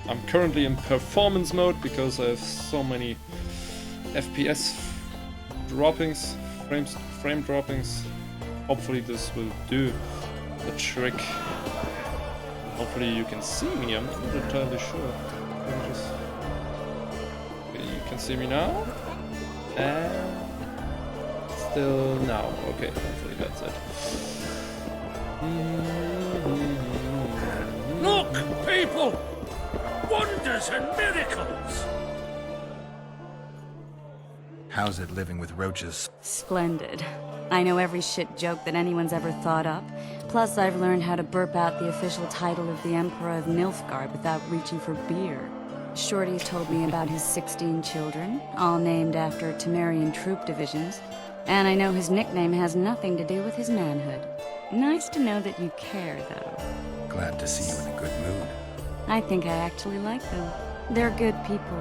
I'm currently in performance mode because I have so many FPS frame droppings. Hopefully this will do the trick. Hopefully you can see me, I'm not entirely sure. Okay, you can see me now? And still now. Okay, hopefully that's it. Look, people! Wonders and miracles! How's it living with roaches? Splendid. I know every shit joke that anyone's ever thought up. Plus, I've learned how to burp out the official title of the Emperor of Nilfgaard without reaching for beer. Shorty told me about his 16 children, all named after Temerian troop divisions. And I know his nickname has nothing to do with his manhood. Nice to know that you care, though. Glad to see you in a good mood. I think I actually like them. They're good people.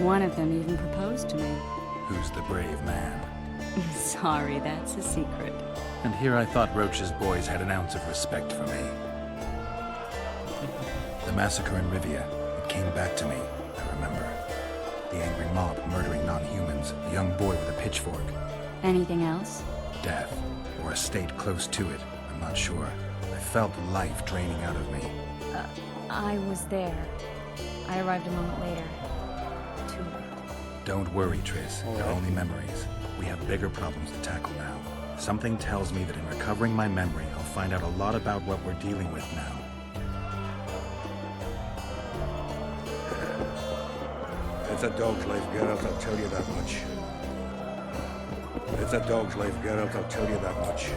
One of them even proposed to me. Who's the brave man? Sorry, that's a secret. And here I thought Roach's boys had an ounce of respect for me. The massacre in Rivia, it came back to me, I remember. The angry mob murdering non-humans, a young boy with a pitchfork. Anything else? Death, or a state close to it, I'm not sure. I felt life draining out of me. I was there. I arrived a moment later. Too late. Don't worry, Triss. They're only memories. We have bigger problems to tackle now. Something tells me that in recovering my memory, I'll find out a lot about what we're dealing with now. It's a dog's life, Geralt, I'll tell you that much. It's a dog's life, Geralt, I'll tell you that much.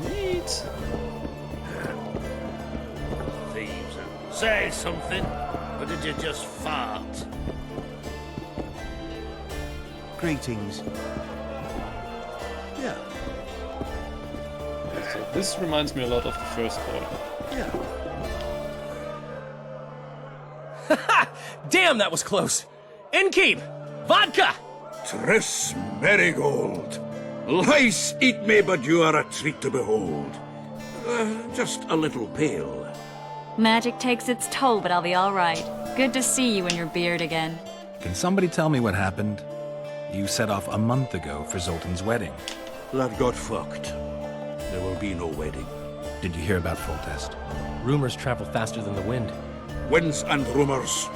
Neat. Thieves. Say something, or did you just fart? Greetings. Yeah, So this reminds me a lot of the first one. yeah. Damn, that was close! Innkeep! Vodka! Triss Marigold. Lice eat me, but you are a treat to behold. Just a little pale. Magic takes its toll, but I'll be all right. Good to see you in your beard again. Can somebody tell me what happened? You set off a month ago for Zoltan's wedding. That got fucked. There will be no wedding. Did you hear about Foltest? Rumors travel faster than the wind. Winds and rumors.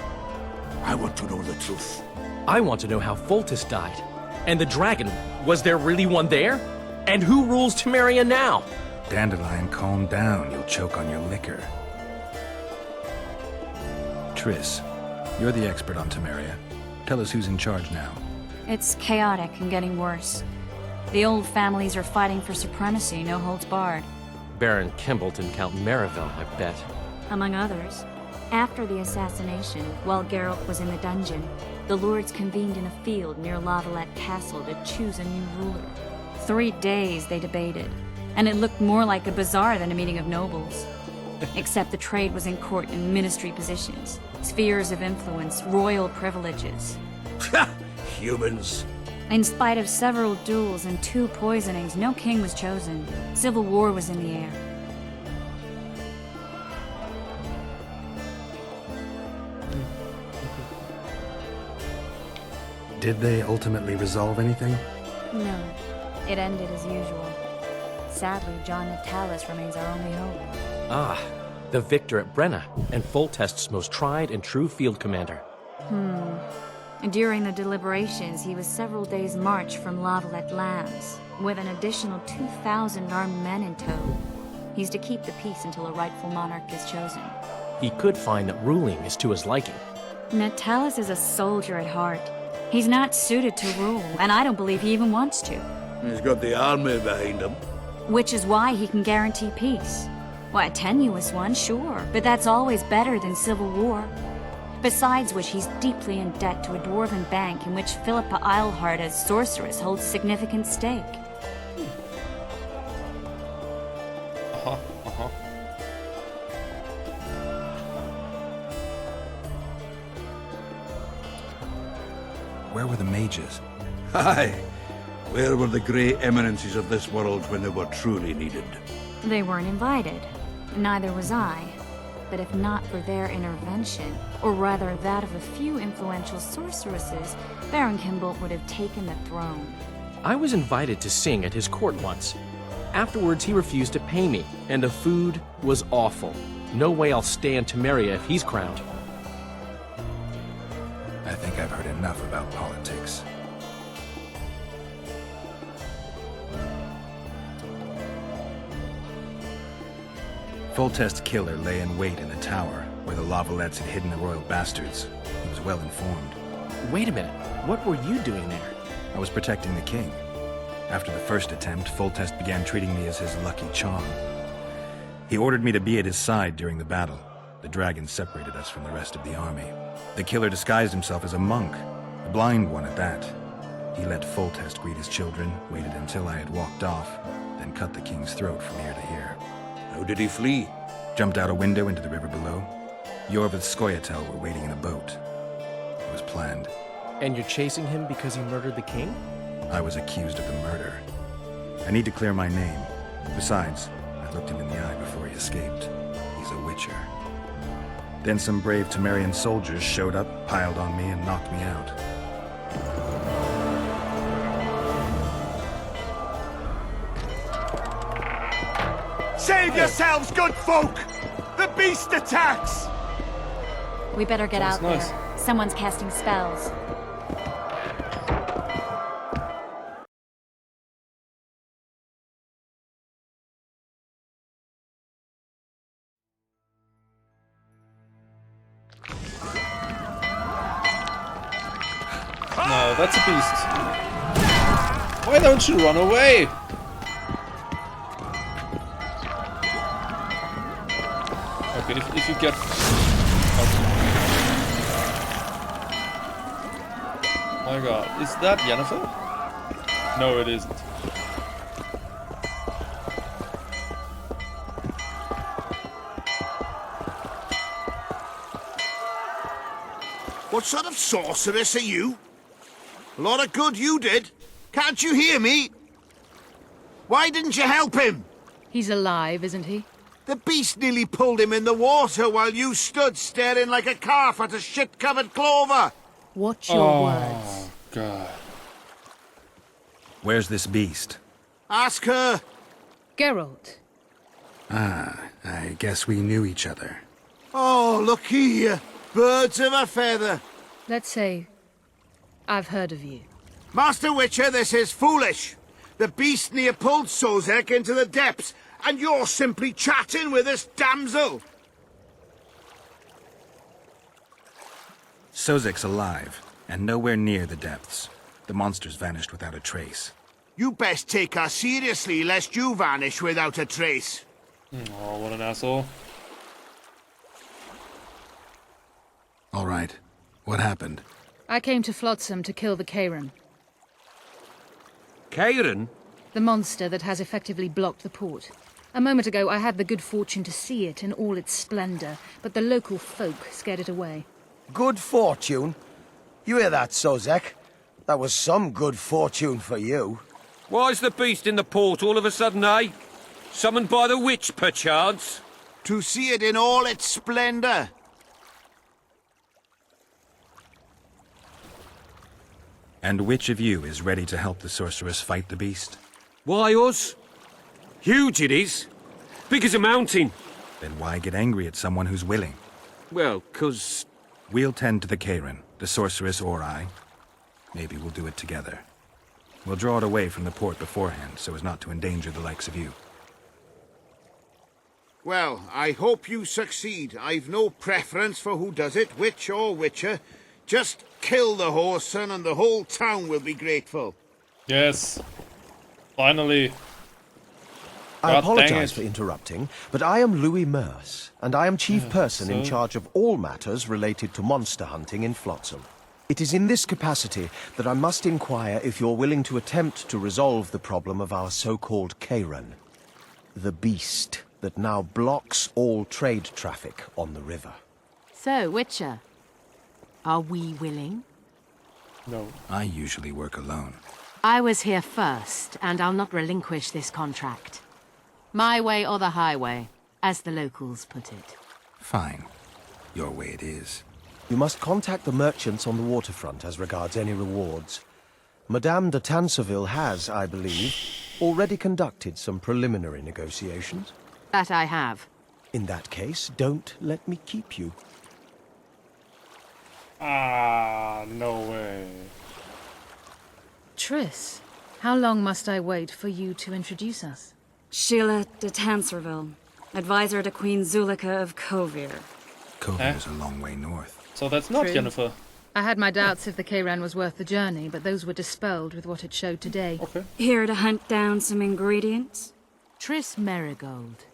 I want to know the truth. I want to know how Foltest died. And the dragon, was there really one there? And who rules Temeria now? Dandelion, calm down. You'll choke on your liquor. Triss, you're the expert on Temeria. Tell us who's in charge now. It's chaotic and getting worse. The old families are fighting for supremacy, no holds barred. Baron Kimbolt and Count Merivale, I bet. Among others. After the assassination, while Geralt was in the dungeon, the lords convened in a field near Lavalette Castle to choose a new ruler. 3 days they debated, and it looked more like a bazaar than a meeting of nobles. Except the trade was in court and ministry positions, spheres of influence, royal privileges. Humans. In spite of several duels and 2 poisonings, no king was chosen. Civil war was in the air. Did they ultimately resolve anything? No, it ended as usual. Sadly, John Natalis remains our only hope. Ah, the victor at Brenna, and Foltest's most tried and true field commander. During the deliberations, he was several days' march from Lavalette lands, with an additional 2,000 armed men in tow. He's to keep the peace until a rightful monarch is chosen. He could find that ruling is to his liking. Natalis is a soldier at heart. He's not suited to rule, and I don't believe he even wants to. He's got the army behind him. Which is why he can guarantee peace. Why, a tenuous one, sure, but that's always better than civil war. Besides which, he's deeply in debt to a dwarven bank in which Philippa Eilhart as sorceress holds significant stake. Where were the mages? Aye. Where were the grey eminences of this world when they were truly needed? They weren't invited. Neither was I. that if not for their intervention, or rather that of a few influential sorceresses, Baron Kimbolt would have taken the throne. I was invited to sing at his court once. Afterwards, he refused to pay me, and the food was awful. No way I'll stay in Temeria if he's crowned. I think I've heard enough about politics. Foltest's killer lay in wait in the tower, where the Lavalettes had hidden the royal bastards. He was well informed. Wait a minute, what were you doing there? I was protecting the king. After the first attempt, Foltest began treating me as his lucky charm. He ordered me to be at his side during the battle. The dragon separated us from the rest of the army. The killer disguised himself as a monk, a blind one at that. He let Foltest greet his children, waited until I had walked off, then cut the king's throat from ear to ear. How did he flee? Jumped out a window into the river below. Yor with Skoyatel were waiting in a boat. It was planned. And you're chasing him because he murdered the king? I was accused of the murder. I need to clear my name. Besides, I looked him in the eye before he escaped. He's a witcher. Then some brave Temerian soldiers showed up, piled on me, and knocked me out. Save yourselves, good folk! The beast attacks! We better get Sounds out nice. there. Someone's casting spells. No, that's a beast. Why don't you run away? Okay, if you get... Oh my god, is that Yennefer? No, it isn't. What sort of sorceress are you? A lot of good you did. Can't you hear me? Why didn't you help him? He's alive, isn't he? The beast nearly pulled him in the water while you stood staring like a calf at a shit-covered clover. Watch your words. Oh god. Where's this beast? Ask her. Geralt, I guess we knew each other. Oh, look here. Birds of a feather. let's say I've heard of you. Master Witcher, this is foolish. The beast near pulled Sozek into the depths, and you're simply chatting with this damsel. Sozek's alive, and nowhere near the depths. The monsters vanished without a trace. You best take her seriously, lest you vanish without a trace. Oh, what an asshole. All right. What happened? I came to Flotsam to kill the Kairan, Kairan? the monster that has effectively blocked the port. A moment ago, I had the good fortune to see it in all its splendor, but the local folk scared it away. Good fortune? You hear that, Sozek? That was some good fortune for you. Why's the beast in the port all of a sudden, eh? Summoned by the witch, perchance? To see it in all its splendor. And which of you is ready to help the sorceress fight the beast? Why, us? Huge it is. Big as a mountain. Then why get angry at someone who's willing? Well, 'cause... We'll tend to the Kairan, the sorceress or I. Maybe we'll do it together. We'll draw it away from the port beforehand, so as not to endanger the likes of you. Well, I hope you succeed. I've no preference for who does it, witch or witcher. Just kill the whoreson and the whole town will be grateful. Yes. Finally. I God apologize dang it. for interrupting, but I am Louis Merce, and I am chief person in so? charge of all matters related to monster hunting in Flotsam. It is in this capacity that I must inquire if you're willing to attempt to resolve the problem of our so-called Kairan, the beast that now blocks all trade traffic on the river. So, Witcher, are we willing? No. I usually work alone. I was here first, and I'll not relinquish this contract. My way or the highway, as the locals put it. Fine. Your way it is. You must contact the merchants on the waterfront as regards any rewards. Madame de Tanseville has, I believe, already conducted some preliminary negotiations. That I have. In that case, don't let me keep you. Ah, no way. Triss, how long must I wait for you to introduce us? Sheila de Tanserville, advisor to Queen Zulika of Kovir. Kovir is a long way north. So that's not True. Yennefer. I had my doubts if the Kayran was worth the journey, but those were dispelled with what it showed today. Okay. Here to hunt down some ingredients? Triss Merigold.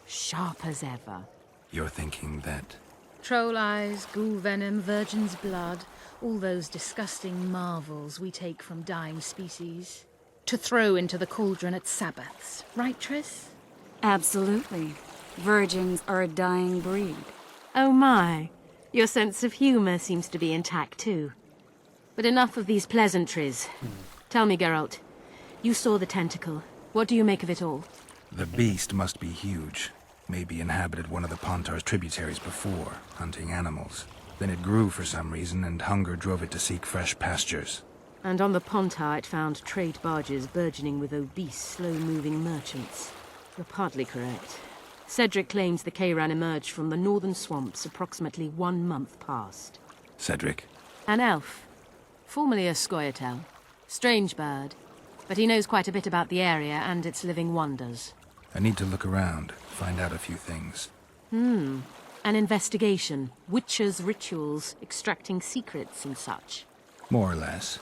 Sharp as ever. You're thinking that... Troll eyes, ghoul venom, virgin's blood, all those disgusting marvels we take from dying species. To throw into the cauldron at Sabbaths. Right, Triss? Absolutely. Virgins are a dying breed. Oh my. Your sense of humor seems to be intact too. But enough of these pleasantries. Tell me, Geralt. You saw the tentacle. What do you make of it all? The beast must be huge. Maybe inhabited one of the Pontar's tributaries before, hunting animals. Then it grew for some reason, and hunger drove it to seek fresh pastures. And on the Pontar it found trade barges burgeoning with obese, slow-moving merchants. You're partly correct. Cedric claims the Kayran emerged from the northern swamps approximately 1 month past. Cedric? An elf. Formerly a Scoia'tael. Strange bird. But he knows quite a bit about the area and its living wonders. I need to look around, find out a few things. An investigation. Witches' rituals, extracting secrets and such. More or less.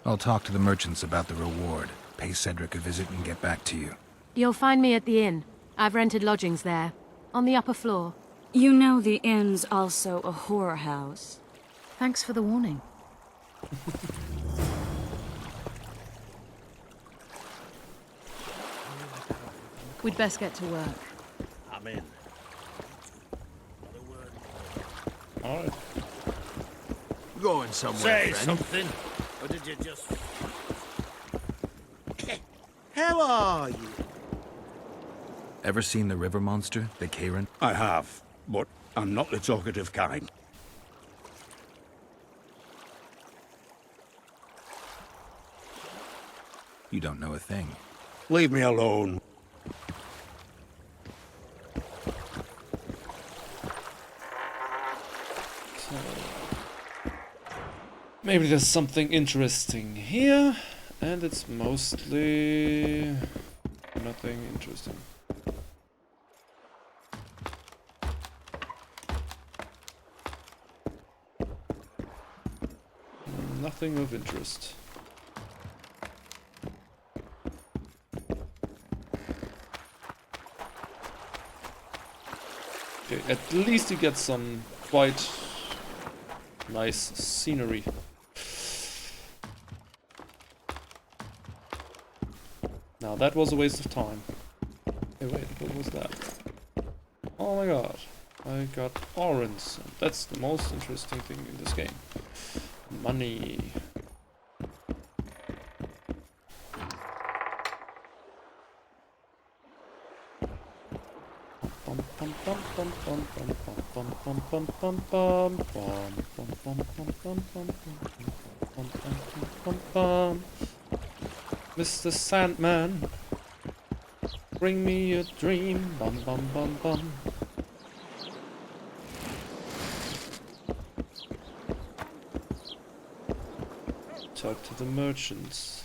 I'll talk to the merchants about the reward, pay Cedric a visit and get back to you. You'll find me at the inn. I've rented lodgings there, on the upper floor. You know the inn's also a whorehouse. Thanks for the warning. We'd best get to work. I'm in. Alright. Going somewhere, Say friend. something, or did you just... How are you? Ever seen the river monster, the Kayran? I have, but I'm not the talkative kind. You don't know a thing. Leave me alone. So... maybe there's something interesting here, and it's mostly... nothing interesting. Nothing of interest. Okay, at least you get some quite nice scenery. Now that was a waste of time. Hey, wait, what was that? Oh my god, I got orange. That's the most interesting thing in this game. Money. Mr. Sandman, bring me a dream. Bum bum bum bum. Talk to the merchants.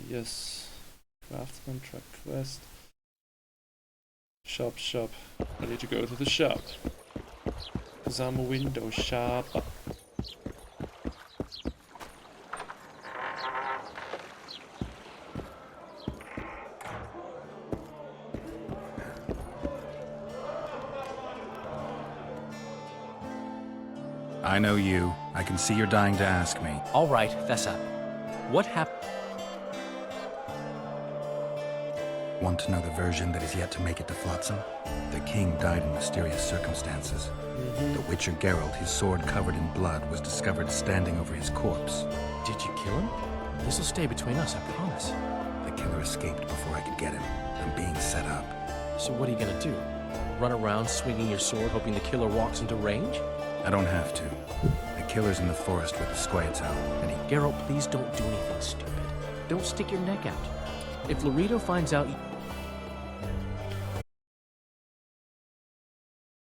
Yes. Craftsman, track quest. Shop, shop. I need to go to the shop. Cause I'm a window shopper. I know you. I can see you're dying to ask me. All right, Thessa. What happened? Want to know the version that is yet to make it to Flotsam? The king died in mysterious circumstances. The Witcher Geralt, his sword covered in blood, was discovered standing over his corpse. Did you kill him? This'll stay between us, I promise. The killer escaped before I could get him. I'm being set up. So what are you gonna do? Run around swinging your sword hoping the killer walks into range? I don't have to. The killer's in the forest with the Squayatown, and he... Geralt, please don't do anything stupid. Don't stick your neck out. If Laredo finds out